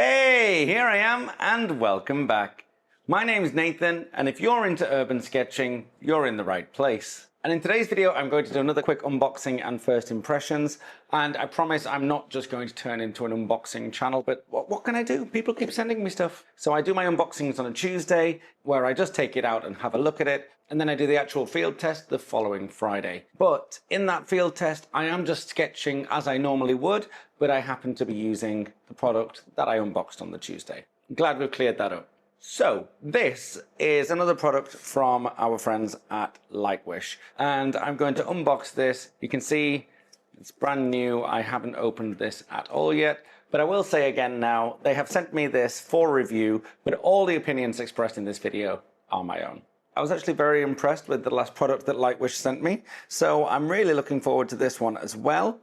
Hey, here I am and welcome back. My name is Nathan, and if you're into urban sketching, you're in the right place. And in today's video, I'm going to do another quick unboxing and first impressions. And I promise I'm not just going to turn into an unboxing channel, but what can I do? People keep sending me stuff. So I do my unboxings on a Tuesday, where I just take it out and have a look at it. And then I do the actual field test the following Friday. But in that field test, I am just sketching as I normally would, but I happen to be using the product that I unboxed on the Tuesday. I'm glad we've cleared that up. So this is another product from our friends at Lightwish, and I'm going to unbox this. You can see it's brand new. I haven't opened this at all yet, but I will say again now, they have sent me this for review, but all the opinions expressed in this video are my own. I was actually very impressed with the last product that Lightwish sent me, so I'm really looking forward to this one as well.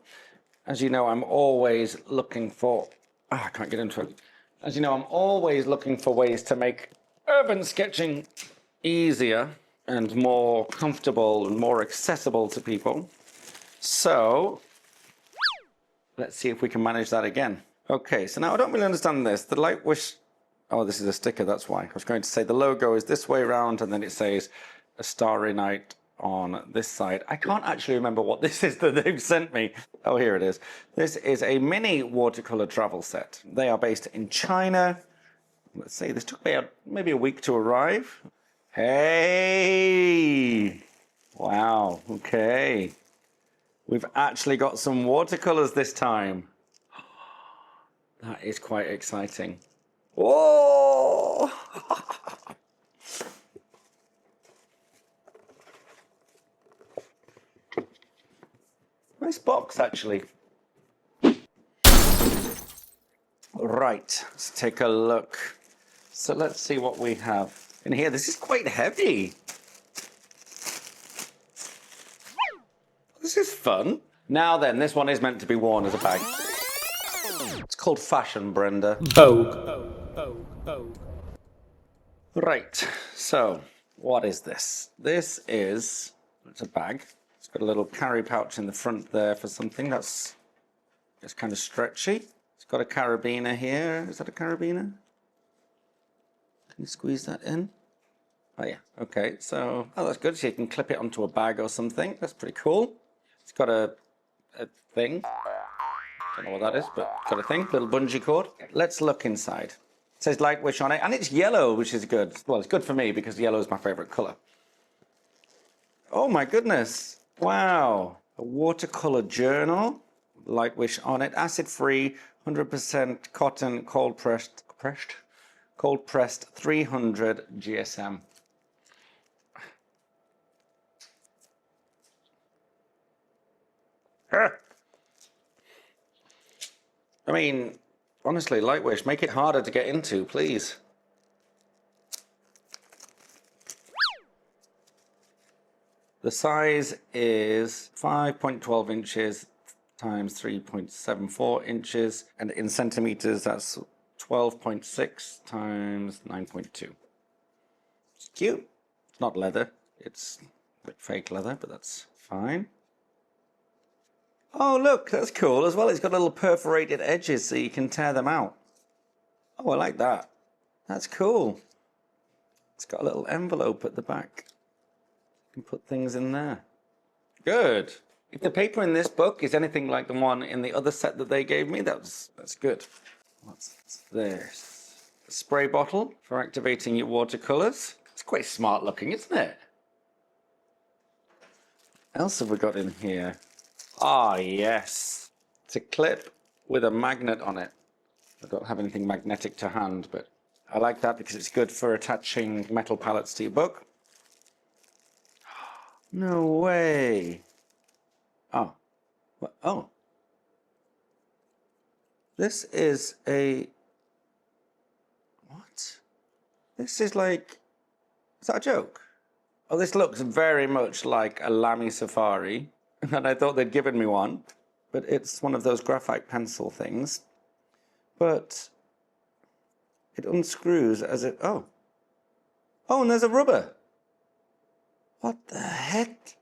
As you know, I'm always looking for... I can't get into it. As you know, I'm always looking for ways to make urban sketching easier and more comfortable and more accessible to people. So, let's see if we can manage that again. Okay, so now I don't really understand this. The Lightwish... Oh, this is a sticker, that's why. I was going to say the logo is this way around, and then it says A Starry Night on this side. I can't actually remember what this is that they've sent me. Oh, here it is. This is a mini watercolor travel set. They are based in China. Let's see, this took me maybe a week to arrive. Hey! Wow, okay. We've actually got some watercolors this time. That is quite exciting. Whoa! Nice box, actually. Right, let's take a look. So let's see what we have in here. This is quite heavy. This is fun. Now then, this one is meant to be worn as a bag. It's called Fashion, Brenda. Vogue. Right, so what is this? It's a bag. It's got a little carry pouch in the front there for something that's kind of stretchy. It's got a carabiner here. Is that a carabiner? Can you squeeze that in? Oh yeah, okay, so, oh that's good. So you can clip it onto a bag or something. That's pretty cool. It's got a thing. Don't know what that is, but got a thing, little bungee cord. Let's look inside. It says Lightwish on it, and it's yellow, which is good. Well, it's good for me because yellow is my favorite color. Oh my goodness. Wow. A watercolor journal. Lightwish on it. Acid-free, 100% cotton, cold pressed, 300 GSM. I mean, honestly, Lightwish, make it harder to get into, please. The size is 5.12 inches times 3.74 inches, and in centimeters, that's 12.6 times 9.2. It's cute. It's not leather. It's like fake leather, but that's fine. Oh, look, that's cool as well. It's got little perforated edges so you can tear them out. Oh, I like that. That's cool. It's got a little envelope at the back. You can put things in there. Good. If the paper in this book is anything like the one in the other set that they gave me, that's good. What's this? A spray bottle for activating your watercolors. It's quite smart looking, isn't it? What else have we got in here? Ah, yes. It's a clip with a magnet on it. I don't have anything magnetic to hand, but I like that because it's good for attaching metal pallets to your book. No way. Oh. Oh. This is a... What? This is like... Is that a joke? Oh, this looks very much like a Lamy Safari. And I thought they'd given me one, but it's one of those graphite pencil things. But it unscrews as it... Oh. Oh, and there's a rubber. What the heck?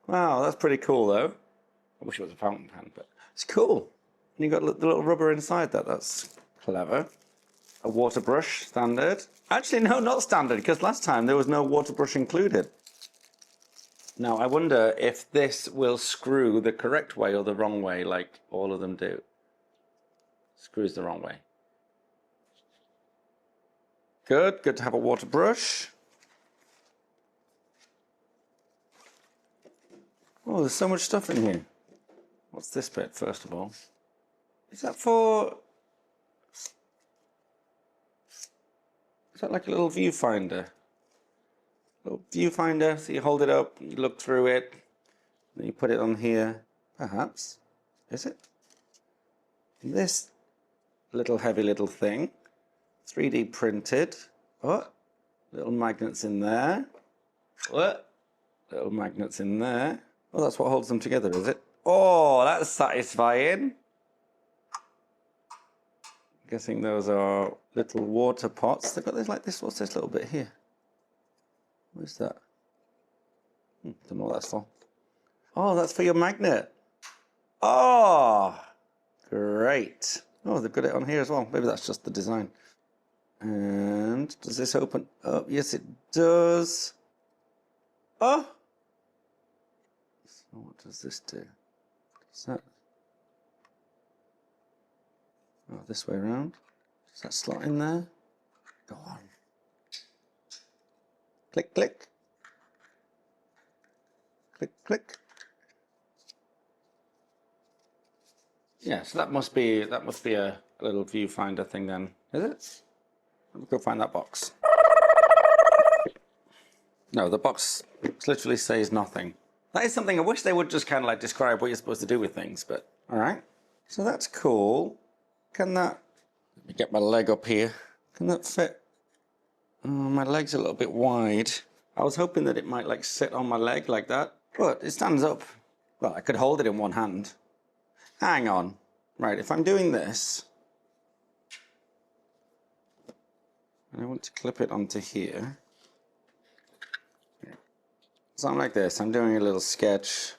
Wow, that's pretty cool, though. I wish it was a fountain pen, but... It's cool. And you got the little rubber inside that. That's clever. A water brush, standard. Actually, no, not standard, because last time there was no water brush included. Now, I wonder if this will screw the correct way or the wrong way, like all of them do. Screws the wrong way. Good to have a water brush. Oh, there's so much stuff in here. What's this bit, first of all? Is that for... Is that like a little viewfinder? Little viewfinder, so you hold it up, you look through it, then you put it on here, perhaps. Is it? This little heavy little thing, 3D printed. Oh, little magnets in there. What? Little magnets in there. Oh, that's what holds them together, is it? Oh, that's satisfying. I'm guessing those are little water pots. They've got this like this. What's this little bit here? What is that? Don't know what that's for. Oh, that's for your magnet. Oh, great. Oh, they've got it on here as well. Maybe that's just the design. And does this open up? Yes, it does. Oh! So what does this do? Does that... Oh, this way around. Does that slot in there? Go on. Click, click. Click, click. Yeah, so that must be a little viewfinder thing then, is it? Let me go find that box. No, the box literally says nothing. That is something I wish they would just kind of like describe what you're supposed to do with things, but all right. So that's cool. Can that, let me get my leg up here. Can that fit? Oh, my leg's a little bit wide. I was hoping that it might like sit on my leg like that, but it stands up. Well, I could hold it in one hand. Hang on. Right, if I'm doing this, and I want to clip it onto here. Something like this. I'm doing a little sketch.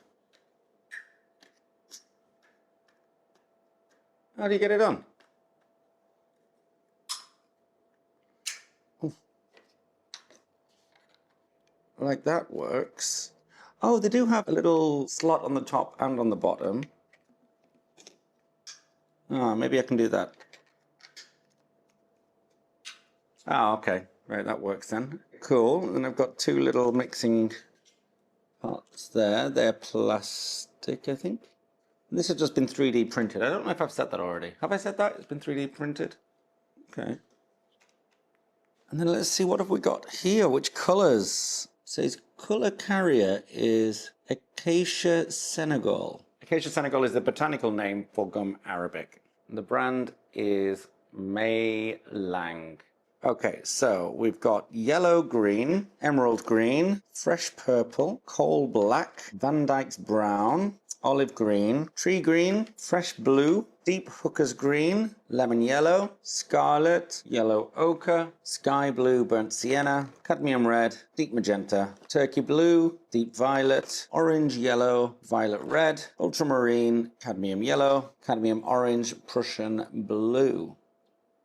How do you get it on? Like that works. Oh, they do have a little slot on the top and on the bottom. Oh, maybe I can do that. Oh, okay. Right, that works then. Cool. And I've got two little mixing parts there. They're plastic, I think. And this has just been 3D printed. I don't know if I've said that already. Have I said that? It's been 3D printed? Okay. And then let's see, what have we got here? Which colors? It says color carrier is Acacia Senegal. Acacia Senegal is the botanical name for gum arabic. The brand is Mei Lang. Okay, so we've got yellow green, emerald green, fresh purple, coal black, Van Dyke's brown, olive green, tree green, fresh blue, deep hooker's green, lemon yellow, scarlet, yellow ochre, sky blue, burnt sienna, cadmium red, deep magenta, turkey blue, deep violet, orange yellow, violet red, ultramarine, cadmium yellow, cadmium orange, Prussian blue.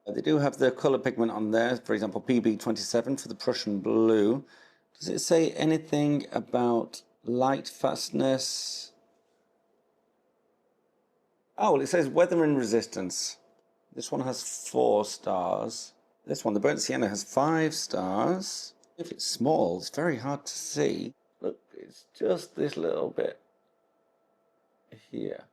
They do have the color pigment on there, for example, PB27 for the Prussian blue. Does it say anything about light fastness? Oh, well, it says weather and resistance. This one has 4 stars. This one, the burnt sienna, has 5 stars. If it's small, it's very hard to see. Look, it's just this little bit here.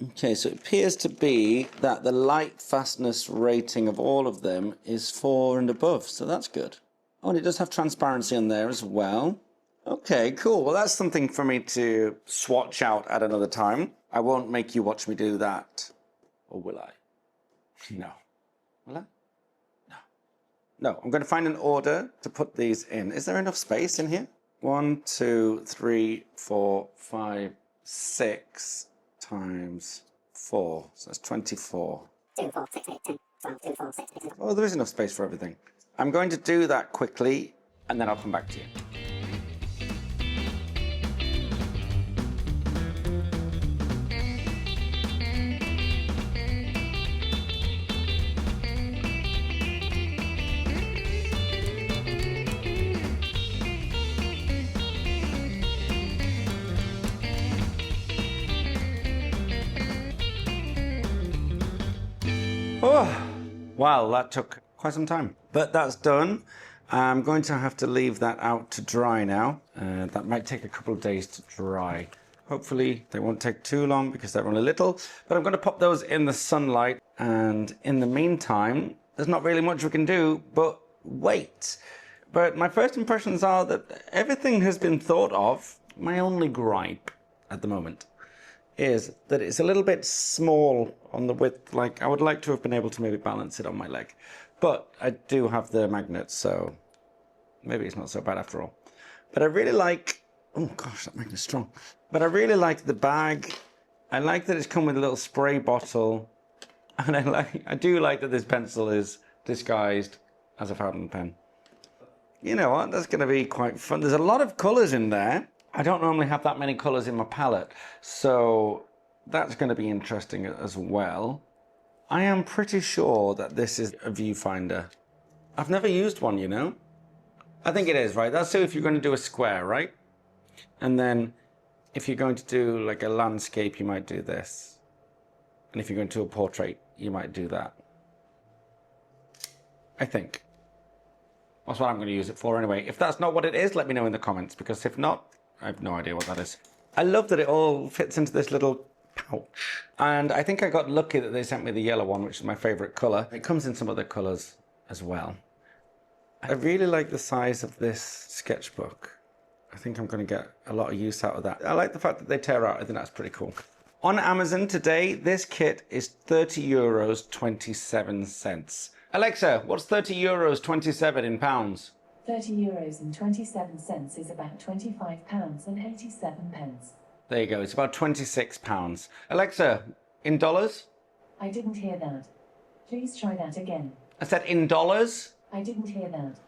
Okay, so it appears to be that the light fastness rating of all of them is 4 and above, so that's good. Oh, and it does have transparency on there as well. Okay, cool. Well, that's something for me to swatch out at another time. I won't make you watch me do that. Or will I? No. Will I? No. No, I'm going to find an order to put these in. Is there enough space in here? 1, 2, 3, 4, 5, 6 times 4. So that's 24. 2, 4, 6, 8, 10, 12, 2, 4, 6, 8, 10. Oh, there is enough space for everything. I'm going to do that quickly, and then I'll come back to you. Oh, wow, that took quite some time. But that's done. I'm going to have to leave that out to dry now. That might take a couple of days to dry. Hopefully they won't take too long because they're only little. But I'm going to pop those in the sunlight. And in the meantime, there's not really much we can do but wait. But my first impressions are that everything has been thought of. My only gripe at the moment is that it's a little bit small on the width. Like, I would like to have been able to maybe balance it on my leg. But I do have the magnets, so maybe it's not so bad after all. But I really like, oh gosh, that magnet's strong. But I really like the bag. I like that it's come with a little spray bottle. And I do like that this pencil is disguised as a fountain pen. You know what, that's gonna be quite fun. There's a lot of colors in there. I don't normally have that many colors in my palette, so that's gonna be interesting as well. I am pretty sure that this is a viewfinder. I've never used one, you know? I think it is, right? That's so if you're going to do a square, right? And then if you're going to do like a landscape, you might do this. And if you're going to do a portrait, you might do that. I think. That's what I'm going to use it for anyway. If that's not what it is, let me know in the comments, because if not, I have no idea what that is. I love that it all fits into this little pouch. And I think I got lucky that they sent me the yellow one, which is my favorite color. It comes in some other colors as well. I really like the size of this sketchbook. I think I'm going to get a lot of use out of that. I like the fact that they tear out. I think that's pretty cool. On Amazon today, this kit is €30.27. Alexa, what's 30 euros 27 in pounds? 30 euros and 27 cents is about £25 and 87 pence. There you go, it's about £26. Alexa, in dollars? I didn't hear that. Please try that again. I said in dollars? I didn't hear that.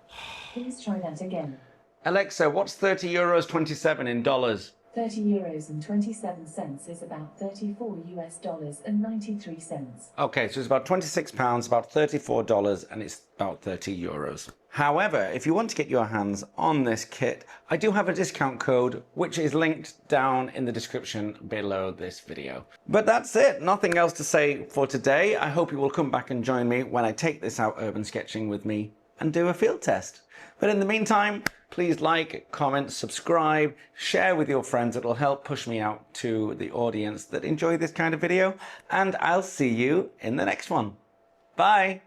Please try that again. Alexa, what's 30 euros 27 in dollars? 30 euros and 27 cents is about $34 and 93 cents. Okay, so it's about £26, about $34, and it's about 30 euros. However, if you want to get your hands on this kit, I do have a discount code, which is linked down in the description below this video. But that's it, nothing else to say for today. I hope you will come back and join me when I take this out urban sketching with me and do a field test. But in the meantime, please like, comment, subscribe, share with your friends. It'll help push me out to the audience that enjoy this kind of video. And I'll see you in the next one. Bye.